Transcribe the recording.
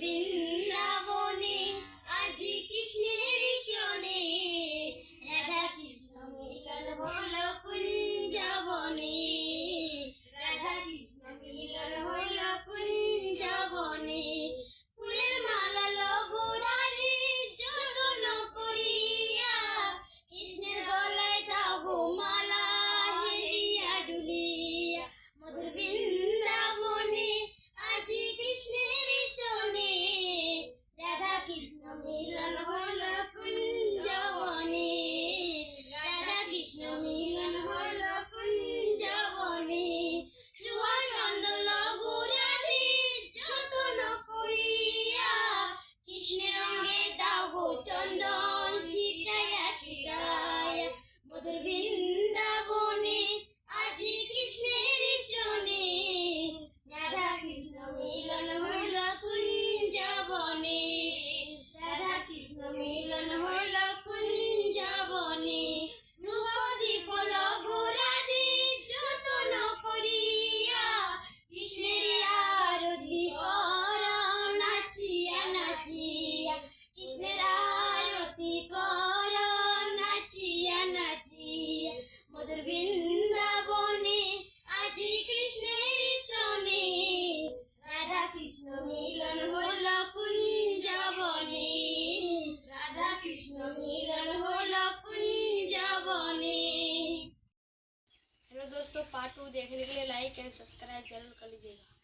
বৃন্দাবনে আজি কৃষ্ণের শোনে, রাধা কৃষ্ণ মিলন হলো কুঞ্জবনে, রাধা কৃষ্ণ মিলন হলো কুঞ্জবনে। ফুলের মালা লগো রাধে যতন করিয়া, কৃষ্ণের গলায় দাও গো মালা হেলিয়া ডুলিয়া। মধুর বৃন্দাবনে আজি কৃষ্ণের শোনে, রাধা কৃষ্ণ মিলন হলো কুঞ্জবনে, রাধা কৃষ্ণ মিলন হলো কুঞ্জবনে। চুয়া চন্দন লগো রাধে যতন করিয়া, কৃষ্ণের রঙে দাও গো চন্দন ছিটাইয়া ছিটাইয়া। মধুর বৃন্দাবনে আজি কৃষ্ণের শোনে, রাধা কৃষ্ণ মিলন হইল কুঞ্জবনে, রাধা কৃষ্ণ মিলন হইল কুঞ্জবনে। ধ্রুপদীপ লগো রাধে যতন করিয়া, কৃষ্ণের আরতি কর নাচিয়া নাচিয়া, কৃষ্ণের আরতি কর নাচিয়া নাচিয়া। মধুর বৃন্দাবনে আজি কৃষ্ণের শোনে, রাধা কৃষ্ণ মিলন হল কুঞ্জবনে, রাধা কৃষ্ণ মিলন হল कुंजबने। हेलो दोस्तों, पार्ट 2 देखने के लिए लाइक एंड सब्सक्राइब जरूर कर लीजिएगा।